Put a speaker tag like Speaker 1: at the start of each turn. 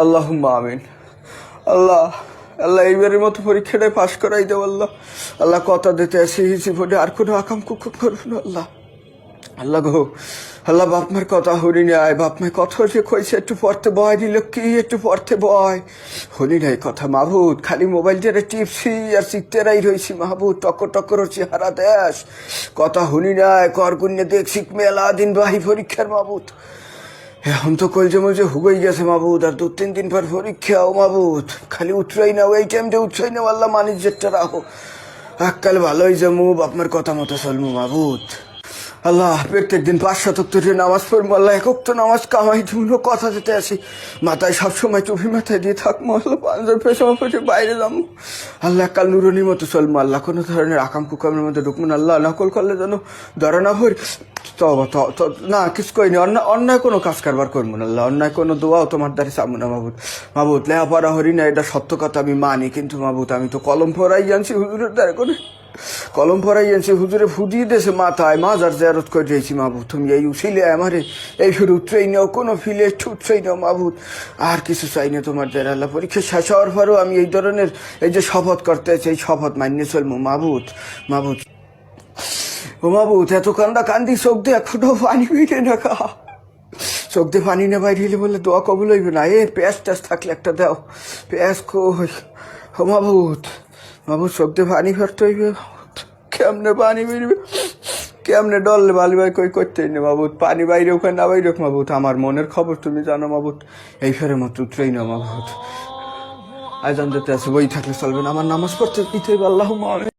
Speaker 1: আল্লাহুম্মা আমিন। আল্লাহ আল্লাহ এইবারের মতো পরীক্ষাটাই পাশ করাই দেব আল্লাহ। আল্লাহ কথা দিতে আসি জীবনে আর কোনো আকাম কুকুম করবো না আল্লাহ। আল্লাহ গো আল্লাহ বাপ মার কথা হরি নাই, বাপ মায়ের কথা যে কইছে একটু পড়তে বয় দিল কি একটু পড়তে বয় হরি নাই কথা মাহবুদ। খালি মোবাইল দিয়ে টিপসি আর শিখতেরাই রয়েছি মাহবুদ। টক্কর চেহারা দেশ কথা হরি নাই কর গুন্যে দেখছি মেলা দিন বাহি পরীক্ষার মাহবুদ। এখন তো কলজে মলজে হুগই গেছে মাহবুদ, আর 2-3 দিন পর পরীক্ষা। ও মাহবুদ খালি উঠরাই না এই টাইমটা উঠরাই না আল্লাহ মানিস যেটা রাখো এককাল ভালোই যাবো আপনার কথা মতো চলবো মাহবুদ। আল্লাহ প্রত্যেক দিন 5 নামাজ পড়বো আল্লাহ, একক তো নামাজ কামাই তুমি কথা দিতে আসি মাথায় সবসময় টুপি মাথায় দিয়ে থাকবো আল্লাহ। পাঁচজন পেছামা পেটে বাইরে যাবো আল্লাহ, কাল নুরনির মতো চলবো আল্লাহ। কোনো ধরনের আকাম কুকামের মধ্যে ঢুকবো না আল্লাহ। নকল করলে যেন ধরা না ভরি না কিছু কইনি। অন্যায় কোনো কাজ কারবার করবো না আল্লাহ। অন্যায় কোনো দোয়াও তোমার দ্বারে চাবো না মাহবুদ। মাহবুদ লেহাপড়া হরি না এটা সত্য কথা আমি মানি, কিন্তু মাহবুদ আমি তো কলম পড়াই জানছি হুজুরের দ্বারা করে কলম পড়াই আনছি হুজুরে ফুটিয়ে দিয়েছে মাথায় মাজার জেরত করে দিয়েছি মাহবুদ। তুমি এই উঠিলে আমারে এই ফিরে উঠছেই নাও, কোনো ফিলে একটু উঠছেই নাও মাহবুদ। আর কিছু চাই না তোমার দ্বারা আল্লাহ। পরীক্ষা শেষ হওয়ার পরেও আমি এই ধরনের এই যে শপথ করতে আছি এই শপথ মানিয়ে চলবো মাহবুদ। মাহবুদ ও মাহবুদ এত কান্দি চোখ দিয়ে এক ফুটাও পানি বেরিয়ে না কা চোখ দিয়ে পানি না বাইরে হলে বলে দোয়া কবুল হইবে না। পেঁয়াজ টেস থাকলে একটা দাও পেঁয়াজ কই। ও মাহবুদ মাহবুদ চোখ দিয়ে পানি ফেরতে হইবে কেমনে পানি বেরবে কেমনে ডললে বালি ভাই কই করতেই না মাহবুদ। পানি বাইরে ওখানে না বাইরে মাহবুদ আমার মনের খবর তুমি জানো মাহবুদ। এই ফেরে মতো উতরেই না মাহবুদ। আয়োজন যেতে আছে বই থাকলে চলবে না, আমার নামাজ পড়তে দিতে হইবে। আল্লাহুম্মা আমিন।